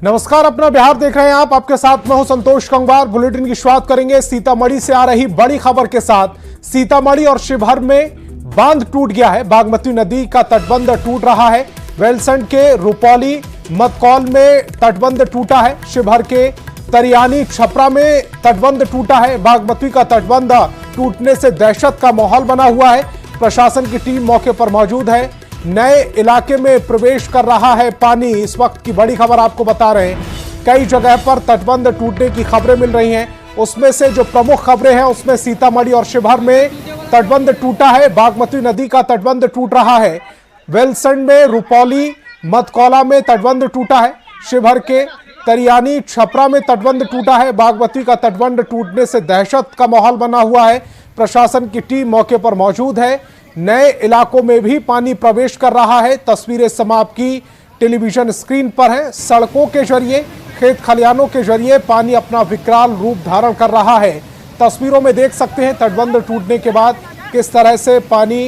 नमस्कार, अपना बिहार देख रहे हैं आप। आपके साथ मैं हूं संतोष कंगवार। बुलेटिन की शुरुआत करेंगे सीतामढ़ी से आ रही बड़ी खबर के साथ। सीतामढ़ी और शिवहर में बांध टूट गया है। बागमती नदी का तटबंध टूट रहा है। वेलसंड के रुपौली मतकौल में तटबंध टूटा है। शिवहर के तरियानी छपरा में तटबंध टूटा है। बागमती का तटबंध टूटने से दहशत का माहौल बना हुआ है। प्रशासन की टीम मौके पर मौजूद है। नए इलाके में प्रवेश कर रहा है पानी। इस वक्त की बड़ी खबर आपको बता रहे हैं। कई जगह पर तटबंध टूटने की खबरें मिल रही हैं। उसमें से जो प्रमुख खबरें हैं उसमें सीतामढ़ी और शिवहर में तटबंध टूटा है। बागमती नदी का तटबंध टूट रहा है। वेलसंड में रुपौली मतकौला में तटबंध टूटा है। शिवहर के तरियानी छपरा में तटबंध टूटा है। बागमती का तटबंध टूटने से दहशत का माहौल बना हुआ है। प्रशासन की टीम मौके पर मौजूद है। नए इलाकों में भी पानी प्रवेश कर रहा है। तस्वीरें समा आपकी टेलीविजन स्क्रीन पर हैं। सड़कों के जरिए, खेत खलिहानों के जरिए पानी अपना विकराल रूप धारण कर रहा है। तस्वीरों में देख सकते हैं तटबंध टूटने के बाद किस तरह से पानी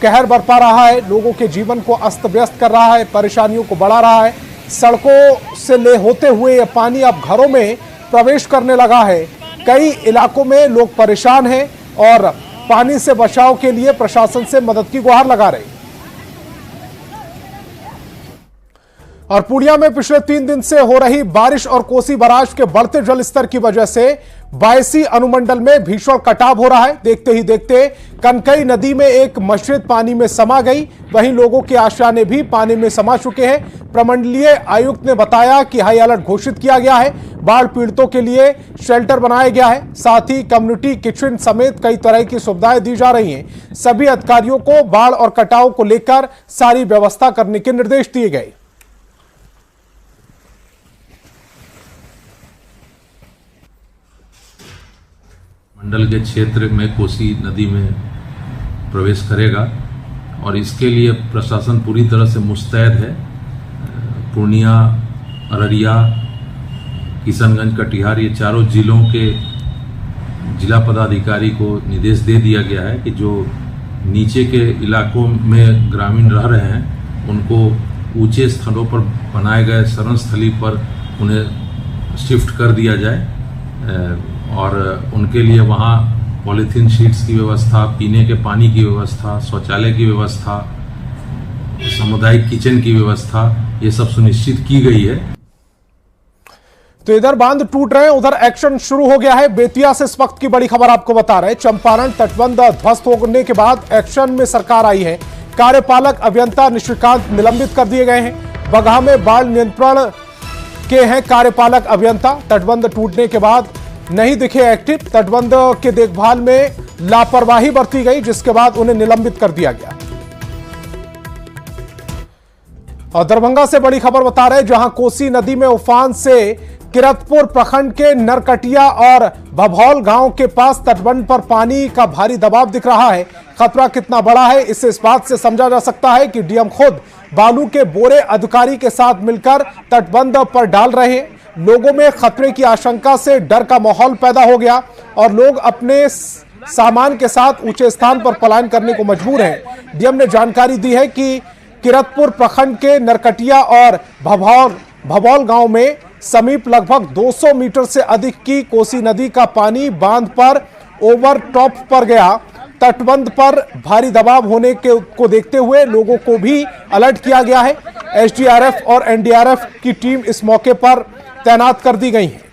कहर बरपा रहा है। लोगों के जीवन को अस्त व्यस्त कर रहा है, परेशानियों को बढ़ा रहा है। सड़कों से ले होते हुए यह पानी अब घरों में प्रवेश करने लगा है। कई इलाकों में लोग परेशान हैं और पानी से बचाव के लिए प्रशासन से मदद की गुहार लगा रहे। और पूर्णिया में पिछले 3 दिन से हो रही बारिश और कोसी बराज के बढ़ते जलस्तर की वजह से बायसी अनुमंडल में भीषण कटाव हो रहा है। देखते ही देखते कनकई नदी में एक मस्जिद पानी में समा गई। वहीं लोगों के आशियाने भी पानी में समा चुके हैं। प्रमंडलीय आयुक्त ने बताया कि हाई अलर्ट घोषित किया गया है। बाढ़ पीड़ितों के लिए शेल्टर बनाया गया है। साथ ही कम्युनिटी किचन समेत कई तरह की सुविधाएं दी जा रही हैं। सभी अधिकारियों को बाढ़ और कटाव को लेकर सारी व्यवस्था करने के निर्देश दिए गए। मंडल के क्षेत्र में कोसी नदी में प्रवेश करेगा और इसके लिए प्रशासन पूरी तरह से मुस्तैद है। पूर्णिया, अररिया, किशनगंज, कटिहार ये चारों जिलों के जिला पदाधिकारी को निर्देश दे दिया गया है कि जो नीचे के इलाकों में ग्रामीण रह रहे हैं उनको ऊंचे स्थलों पर बनाए गए शरण स्थली पर उन्हें शिफ्ट कर दिया जाए और उनके लिए वहाँ पॉलीथीन शीट्स की व्यवस्था, पीने के पानी की व्यवस्था, शौचालय की व्यवस्था, सामुदायिक किचन की व्यवस्था, ये सब सुनिश्चित की गई है। तो इधर बांध टूट रहे हैं, उधर एक्शन शुरू हो गया है। बेतिया से इस वक्त की बड़ी खबर आपको बता रहे हैं। चंपारण तटबंध ध्वस्त होने के बाद एक्शन में सरकार आई है। कार्यपालक अभियंता निशिकांत निलंबित कर दिए गए हैं। बगहा में बाढ़ नियंत्रण के हैं कार्यपालक अभियंता। तटबंध टूटने के बाद नहीं दिखे एक्टिव। तटबंध के देखभाल में लापरवाही बरती गई, जिसके बाद उन्हें निलंबित कर दिया गया। और दरभंगा से बड़ी खबर बता रहे हैं, जहां कोसी नदी में उफान से किरतपुर प्रखंड के नरकटिया और भभौल गांव के पास तटबंध पर पानी का भारी दबाव दिख रहा है। खतरा कितना बड़ा है इससे इस बात से समझा जा सकता है कि डीएम खुद बालू के बोरे अधिकारी के साथ मिलकर तटबंध पर डाल रहे हैं। लोगों में खतरे की आशंका से डर का माहौल पैदा हो गया और लोग अपने सामान के साथ ऊंचे स्थान पर पलायन करने को मजबूर हैं। डीएम ने जानकारी दी है कि किरतपुर प्रखंड के नरकटिया और भभौल गांव में समीप लगभग 200 मीटर से अधिक की कोसी नदी का पानी बांध पर ओवर टॉप पर गया। तटबंध पर भारी दबाव होने को देखते हुए लोगों को भी अलर्ट किया गया है। एसडीआरएफ और एनडीआरएफ की टीम इस मौके पर तैनात कर दी गई है।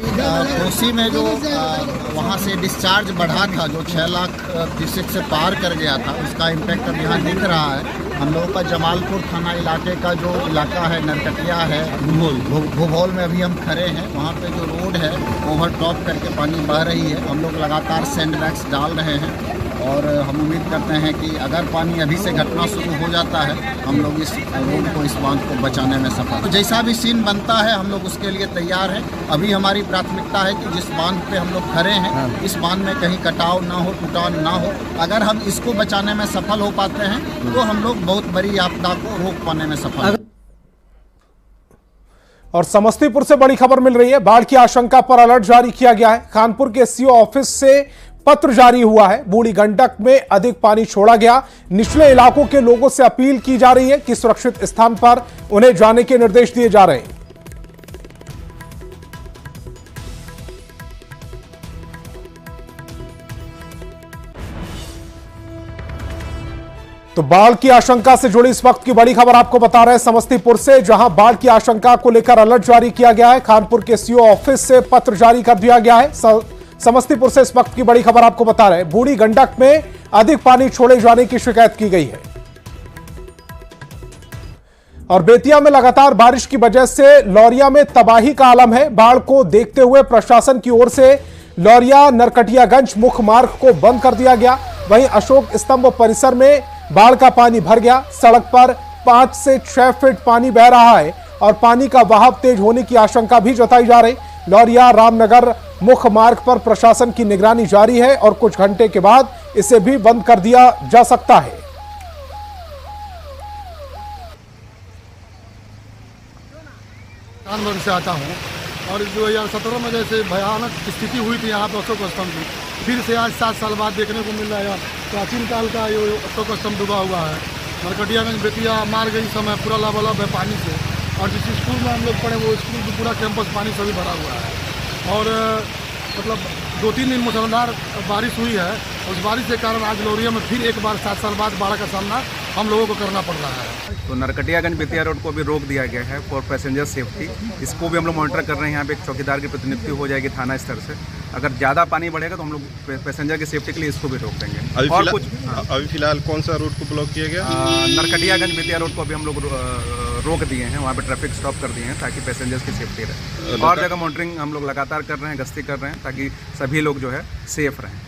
कोसी में जो वहाँ से डिस्चार्ज बढ़ा था, जो 6 लाख क्यूसेक से पार कर गया था, उसका इम्पैक्ट अब यहाँ दिख रहा है। हम लोगों का जमालपुर थाना इलाके का जो इलाका है, नरकटिया है, भूभौल में अभी हम खड़े हैं। वहाँ पे जो रोड है ओवर टॉप करके पानी बह रही है। हम लोग लगातार सैंड बैग्स डाल रहे हैं और हम उम्मीद करते हैं कि अगर पानी अभी से घटना शुरू हो जाता है, हम लोग इस रोड को, इस बांध को बचाने में सफल। तो जैसा भी सीन बनता है हम लोग उसके लिए तैयार हैं। अभी हमारी प्राथमिकता है कि जिस बांध पे हम लोग खड़े हैं, इस बांध में कहीं कटाव ना हो, टूटाव ना हो। अगर हम इसको बचाने में सफल हो पाते हैं तो हम लोग बहुत बड़ी आपदा को रोक पाने में सफल। और समस्तीपुर से बड़ी खबर मिल रही है। बाढ़ की आशंका पर अलर्ट जारी किया गया है। कानपुर के सीओ ऑफिस से पत्र जारी हुआ है। बूढ़ी गंडक में अधिक पानी छोड़ा गया। निचले इलाकों के लोगों से अपील की जा रही है कि सुरक्षित स्थान पर उन्हें जाने के निर्देश दिए जा रहे हैं। तो बाढ़ की आशंका से जुड़ी इस वक्त की बड़ी खबर आपको बता रहे हैं समस्तीपुर से, जहां बाढ़ की आशंका को लेकर अलर्ट जारी किया गया है। खानपुर के सीओ ऑफिस से पत्र जारी कर दिया गया है। समस्तीपुर से इस वक्त की बड़ी खबर आपको बता रहे हैं। बूढ़ी गंडक में अधिक पानी छोड़े जाने की शिकायत की गई है और बेतिया में लगातार बारिश की वजह से लौरिया में तबाही का आलम है। बाढ़ को देखते हुए प्रशासन की ओर से लौरिया नरकटियागंज मुख्य मार्ग को बंद कर दिया गया। वहीं अशोक स्तंभ परिसर में बाढ़ का पानी भर गया। सड़क पर 5 से 6 फीट पानी बह रहा है और पानी का बहाव तेज होने की आशंका भी जताई जा रही। लौरिया रामनगर मुख्य मार्ग पर प्रशासन की निगरानी जारी है और कुछ घंटे के बाद इसे भी बंद कर दिया जा सकता है। कानपुर से आता हूँ और 2017 में जैसे भयानक स्थिति हुई थी यहाँ पर अशोक स्तंभ की, फिर से आज 7 साल बाद देखने को मिल रहा है। प्राचीन काल का ये अशोक स्तंभ डूबा हुआ है। नरकटियागंज बेतिया मार्ग इस समय पूरा लबालब है पानी से, और जिस स्कूल में हम लोग पढ़े वो स्कूल भी पूरा कैंपस पानी से भी भरा हुआ है। और मतलब 2-3 दिन मूसलाधार बारिश हुई है। उस बारिश के कारण आज लौरिया में फिर एक बार 7 साल बाद बाढ़ का सामना हम लोगों को करना पड़ रहा है। तो नरकटियागंज बेतिया रोड को भी रोक दिया गया है फॉर पैसेंजर सेफ्टी। इसको भी हम लोग मॉनिटर कर रहे हैं। यहाँ पे एक चौकीदार की प्रतिनियुक्ति हो जाएगी थाना स्तर से। अगर ज़्यादा पानी बढ़ेगा तो हम लोग पैसेंजर की सेफ्टी के लिए इसको भी रोक देंगे। और कुछ अभी फिलहाल कौन सा रूट को ब्लॉक किया गया? नरकटियागंज बेतिया रोड को अभी हम लोग रोक दिए हैं। वहाँ पे ट्रैफिक स्टॉप कर दिए हैं ताकि पैसेंजर्स की सेफ्टी रहे। और जगह मॉनिटरिंग हम लोग लगातार कर रहे हैं, गश्ती कर रहे हैं ताकि सभी लोग जो है सेफ रहें।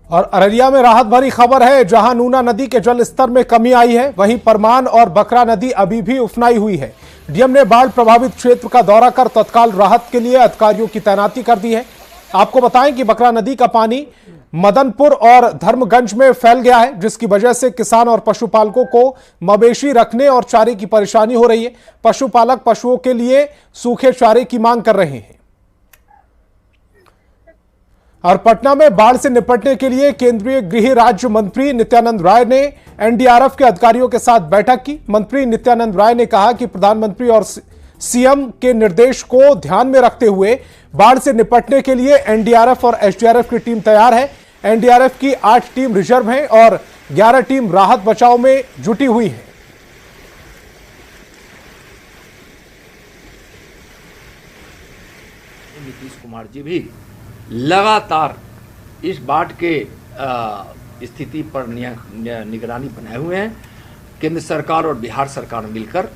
और अररिया में राहत भरी खबर है, जहां नूना नदी के जल स्तर में कमी आई है, वहीं परमान और बकरा नदी अभी भी उफनाई हुई है। डीएम ने बाढ़ प्रभावित क्षेत्र का दौरा कर तत्काल राहत के लिए अधिकारियों की तैनाती कर दी है। आपको बताएं कि बकरा नदी का पानी मदनपुर और धर्मगंज में फैल गया है, जिसकी वजह से किसान और पशुपालकों को मवेशी रखने और चारे की परेशानी हो रही है। पशुपालक पशुओं के लिए सूखे चारे की मांग कर रहे हैं। और पटना में बाढ़ से निपटने के लिए केंद्रीय गृह राज्य मंत्री नित्यानंद राय ने एनडीआरएफ के अधिकारियों के साथ बैठक की। मंत्री नित्यानंद राय ने कहा कि प्रधानमंत्री और सीएम के निर्देश को ध्यान में रखते हुए बाढ़ से निपटने के लिए एनडीआरएफ और एसडीआरएफ की टीम तैयार है। एनडीआरएफ की 8 टीम रिजर्व है और 11 टीम राहत बचाव में जुटी हुई है। नीतीश कुमार जी भी लगातार इस बाढ़ के स्थिति पर निगरानी बनाए हुए हैं। केंद्र सरकार और बिहार सरकार मिलकर,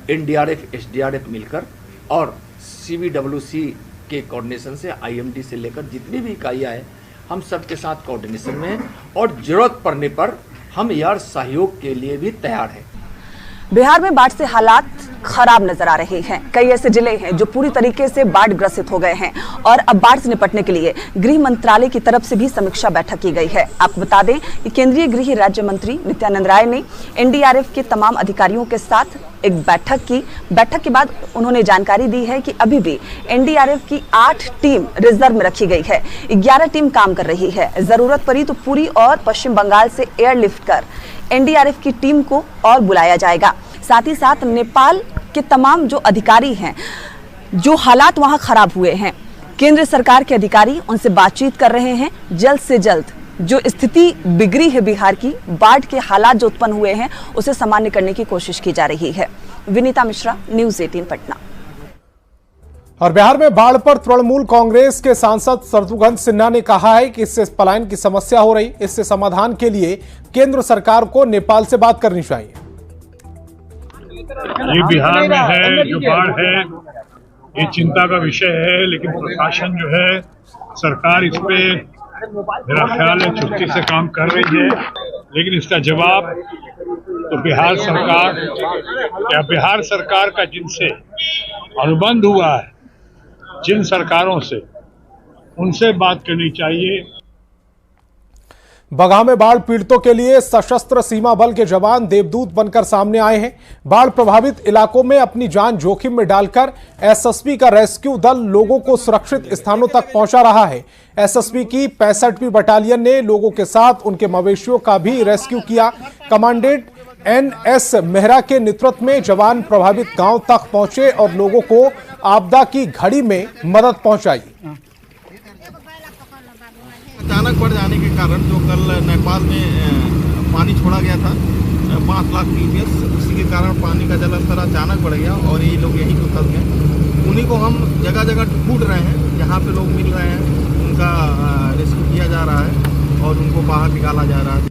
एनडीआरएफ एसडीआरएफ मिलकर और सीबीडब्ल्यूसी के कोऑर्डिनेशन से, आईएमडी से लेकर जितनी भी इकाइयाँ हैं, हम सबके साथ कोऑर्डिनेशन में हैं और जरूरत पड़ने पर हम यार सहयोग के लिए भी तैयार हैं। बिहार में बाढ़ से हालात खराब नजर आ रहे हैं। कई ऐसे जिले हैं जो पूरी तरीके से बाढ़ ग्रसित हो गए हैं और अब बाढ़ से निपटने के लिए गृह मंत्रालय की तरफ से भी समीक्षा बैठक की गई है। आपको बता दें कि केंद्रीय गृह राज्य मंत्री नित्यानंद राय ने एनडीआरएफ के तमाम अधिकारियों के साथ एक बैठक की। बैठक के बाद उन्होंने जानकारी दी है कि अभी भी एनडीआरएफ की 8 टीम रिजर्व में रखी गई है। 11 टीम काम कर रही है। जरूरत पड़ी तो पुरी और पश्चिम बंगाल से एयरलिफ्ट कर एनडीआरएफ की टीम को और बुलाया जाएगा। साथ ही साथ नेपाल के तमाम जो अधिकारी हैं, जो हालात वहां खराब हुए हैं, केंद्र सरकार के अधिकारी उनसे बातचीत कर रहे हैं। जल्द से जल्द जो स्थिति बिगड़ी है बिहार की, बाढ़ के हालात जो उत्पन्न हुए हैं, उसे सामान्य करने की कोशिश की जा रही है। विनीता मिश्रा, न्यूज़ 18 पटना। और बिहार में बाढ़ पर तृणमूल कांग्रेस के सांसद शत्रुघ्न सिन्हा ने कहा है कि इससे पलायन की समस्या हो रही, इससे समाधान के लिए केंद्र सरकार को नेपाल से बात करनी चाहिए। ये बिहार में है जो बाढ़ है, ये चिंता का विषय है, लेकिन प्रशासन जो है, सरकार इस पे मेरा ख्याल है चुप्ती से काम कर रही है। लेकिन इसका जवाब तो बिहार सरकार या बिहार सरकार का जिनसे अनुबंध हुआ है, जिन सरकारों से, उनसे बात करनी चाहिए। बगहा में बाढ़ पीड़ितों के लिए सशस्त्र सीमा बल के जवान देवदूत बनकर सामने आए हैं। बाढ़ प्रभावित इलाकों में अपनी जान जोखिम में डालकर एसएसबी का रेस्क्यू दल लोगों को सुरक्षित स्थानों तक पहुंचा रहा है। एसएसबी की 65वीं बटालियन ने लोगों के साथ उनके मवेशियों का भी रेस्क्यू किया। कमांडेंट NS मेहरा के नेतृत्व में जवान प्रभावित गांव तक पहुंचे और लोगों को आपदा की घड़ी में मदद पहुंचाई। अचानक बढ़ जाने के कारण जो कल नेपाल में पानी छोड़ा गया था 5 लाख क्यूसेक, उसी के कारण पानी का जल स्तर अचानक बढ़ गया और ये लोग यहीं को फंस गए। उन्हीं को हम जगह जगह ढूंढ रहे हैं, जहाँ पे लोग मिल रहे हैं उनका रेस्क्यू किया जा रहा है और उनको बाहर निकाला जा रहा है।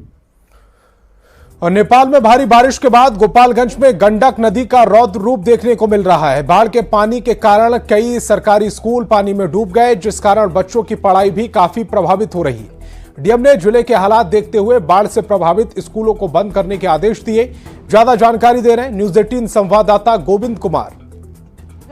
और नेपाल में भारी बारिश के बाद गोपालगंज में गंडक नदी का रौद्र रूप देखने को मिल रहा है। बाढ़ के पानी के कारण कई सरकारी स्कूल पानी में डूब गए, जिस कारण बच्चों की पढ़ाई भी काफी प्रभावित हो रही है। डीएम ने जिले के हालात देखते हुए बाढ़ से प्रभावित स्कूलों को बंद करने के आदेश दिए। ज्यादा जानकारी दे रहे हैं न्यूज 18 संवाददाता गोविंद कुमार।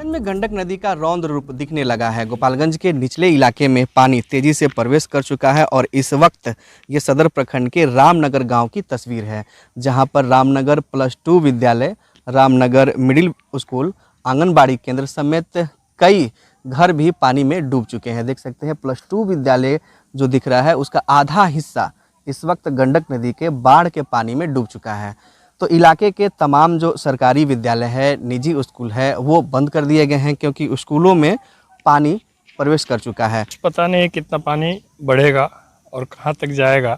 में गंडक नदी का रौद्र रूप दिखने लगा है। गोपालगंज के निचले इलाके में पानी तेजी से प्रवेश कर चुका है और इस वक्त ये सदर प्रखंड के रामनगर गांव की तस्वीर है, जहां पर रामनगर +2 विद्यालय, रामनगर मिडिल स्कूल, आंगनबाड़ी केंद्र समेत कई घर भी पानी में डूब चुके हैं। देख सकते हैं +2 विद्यालय जो दिख रहा है उसका आधा हिस्सा इस वक्त गंडक नदी के बाढ़ के पानी में डूब चुका है। तो इलाके के तमाम जो सरकारी विद्यालय है, निजी स्कूल है, वो बंद कर दिए गए हैं क्योंकि स्कूलों में पानी प्रवेश कर चुका है। पता नहीं कितना पानी बढ़ेगा और कहां तक जाएगा।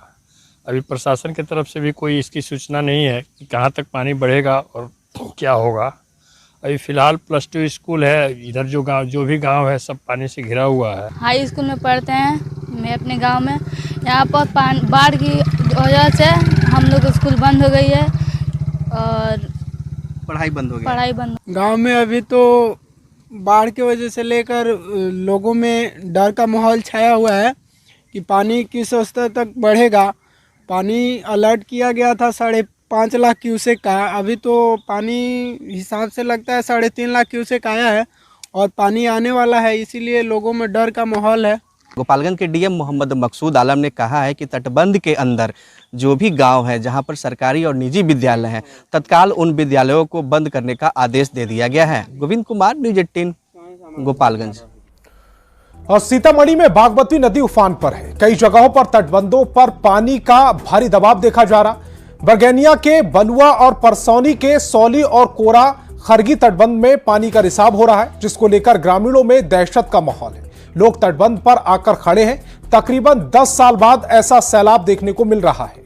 अभी प्रशासन की तरफ से भी कोई इसकी सूचना नहीं है कि कहां तक पानी बढ़ेगा और क्या होगा। अभी फ़िलहाल +2 स्कूल है, इधर जो भी गांव है सब पानी से घिरा हुआ है। हाई स्कूल में पढ़ते हैं मैं अपने गांव में। यहाँ पर बाढ़ की वजह से हम लोग स्कूल बंद हो गई है और पढ़ाई बंद हो गई। पढ़ाई बंद। गांव में अभी तो बाढ़ की वजह से लेकर लोगों में डर का माहौल छाया हुआ है कि पानी किस स्तर तक बढ़ेगा। पानी अलर्ट किया गया था 5.5 लाख क्यूसेक का, अभी तो पानी हिसाब से लगता है 3.5 लाख क्यूसेक आया है और पानी आने वाला है, इसीलिए लोगों में डर का माहौल है। गोपालगंज के डीएम मोहम्मद मकसूद आलम ने कहा है कि तटबंध के अंदर जो भी गांव है जहां पर सरकारी और निजी विद्यालय हैं, तत्काल उन विद्यालयों को बंद करने का आदेश दे दिया गया है। गोविंद कुमार, न्यूज 18 गोपालगंज। और सीतामढ़ी में बागमती नदी उफान पर है। कई जगहों पर तटबंधों पर पानी का भारी दबाव देखा जा रहा। बरगैनिया के बलुआ और परसौनी के सौली और कोरा खरगी तटबंध में पानी का रिसाव हो रहा है, जिसको लेकर ग्रामीणों में दहशत का माहौल है। लोग तटबंध पर आकर खड़े हैं। तकरीबन 10 साल बाद ऐसा सैलाब देखने को मिल रहा है।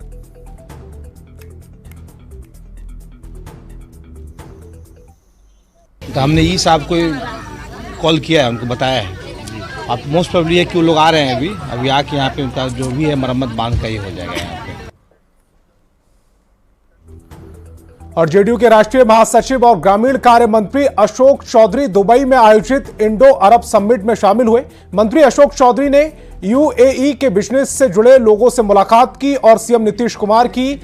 तो हमने ई साहब को कॉल किया है, उनको बताया है। अब मोस्ट प्रोबेबली है कि वो लोग आ रहे हैं अभी आके यहाँ पे उनका जो भी है मरम्मत बांध का ही हो जाएगा यहाँ पे। और जेडीयू के राष्ट्रीय महासचिव और ग्रामीण कार्य मंत्री अशोक चौधरी दुबई में आयोजित इंडो अरब समिट में शामिल हुए। मंत्री अशोक चौधरी ने यूएई के बिजनेस से जुड़े लोगों से मुलाकात की और सीएम नीतीश कुमार की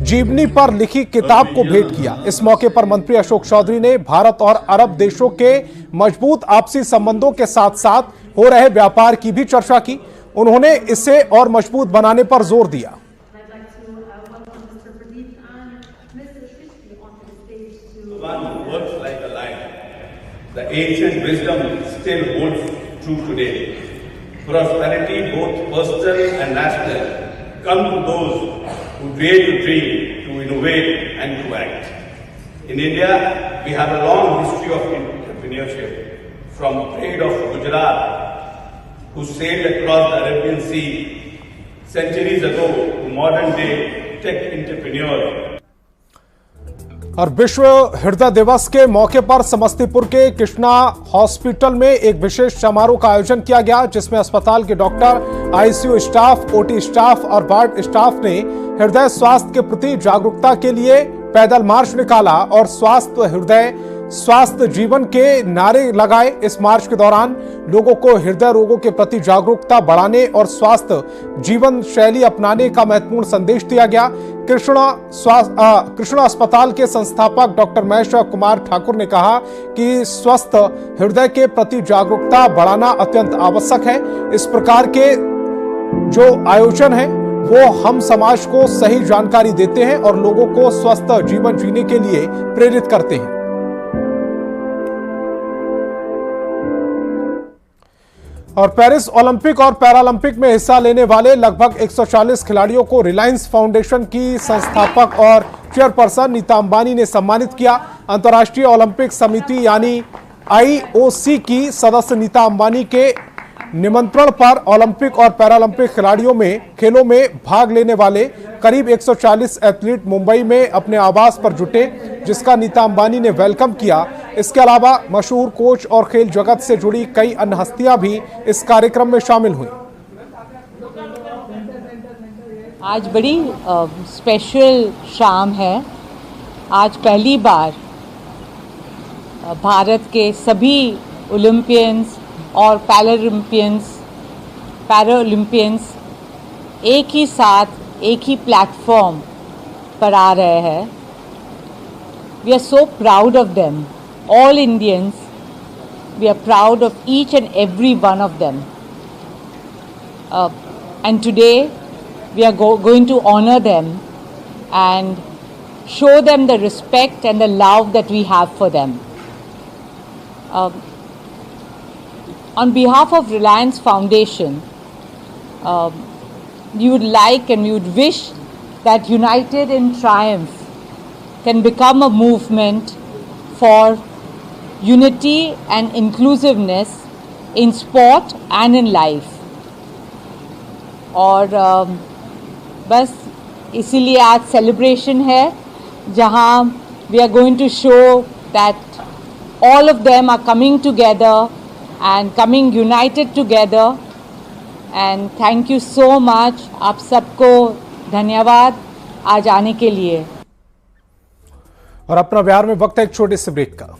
जीवनी पर लिखी किताब को भेंट किया। इस मौके पर मंत्री अशोक चौधरी ने भारत और अरब देशों के मजबूत आपसी संबंधों के साथ साथ हो रहे व्यापार की भी चर्चा की। उन्होंने इसे और मजबूत बनाने पर जोर दिया। The ancient wisdom still holds true today. Prosperity, both personal and national, comes to those who dare to dream, to innovate and to act. In India, we have a long history of entrepreneurship, from trade of Gujarat, who sailed across the Arabian Sea centuries ago, to modern day tech entrepreneurs. और विश्व हृदय दिवस के मौके पर समस्तीपुर के Krishna hospital में एक विशेष समारोह का आयोजन किया गया, जिसमें अस्पताल के doctor, ICU staff, OT staff और वार्ड स्टाफ ने हृदय स्वास्थ्य के प्रति जागरूकता के लिए पैदल मार्च निकाला और स्वास्थ्य हृदय स्वास्थ्य जीवन के नारे लगाए। इस मार्च के दौरान लोगों को हृदय रोगों के प्रति जागरूकता बढ़ाने और स्वास्थ्य जीवन शैली अपनाने का महत्वपूर्ण संदेश दिया गया। कृष्णा अस्पताल के संस्थापक डॉक्टर महेश कुमार ठाकुर ने कहा कि स्वस्थ हृदय के प्रति जागरूकता बढ़ाना अत्यंत आवश्यक है। इस प्रकार के जो आयोजन है वो हम समाज को सही जानकारी देते हैं और लोगों को स्वस्थ जीवन जीने के लिए प्रेरित करते हैं। और पेरिस ओलंपिक और पैरालंपिक में हिस्सा लेने वाले लगभग 140 खिलाड़ियों को रिलायंस फाउंडेशन की संस्थापक और चेयरपर्सन नीता अंबानी ने सम्मानित किया। अंतर्राष्ट्रीय ओलंपिक समिति यानी IOC की सदस्य नीता अंबानी के निमंत्रण पर ओलंपिक और पैरालंपिक खेलों में भाग लेने वाले करीब 140 एथलीट मुंबई में अपने आवास पर जुटे, जिसका नीता अंबानी ने वेलकम किया। इसके अलावा मशहूर कोच और खेल जगत से जुड़ी कई अन्य हस्तियां भी इस कार्यक्रम में शामिल हुई। आज बड़ी स्पेशल शाम है। आज पहली बार भारत के सभी ओलंपियंस और पैरालंपियंस एक ही साथ एक ही प्लेटफॉर्म पर आ रहे हैं। We are so proud of them. All Indians, we are proud of each and every one of them. And today, we are going to honor them and show them the respect and the love that we have for them. On behalf of Reliance Foundation, we would like and we would wish that United in Triumph can become a movement for unity and inclusiveness in sport and in life. और बस इसीलिए आज celebration है जहां we are going to show that all of them are coming together and coming united together. And thank you so much. आप सबको धन्यवाद आज आने के लिए। और अपना बिहार में वक्त है एक छोटे से ब्रेक का।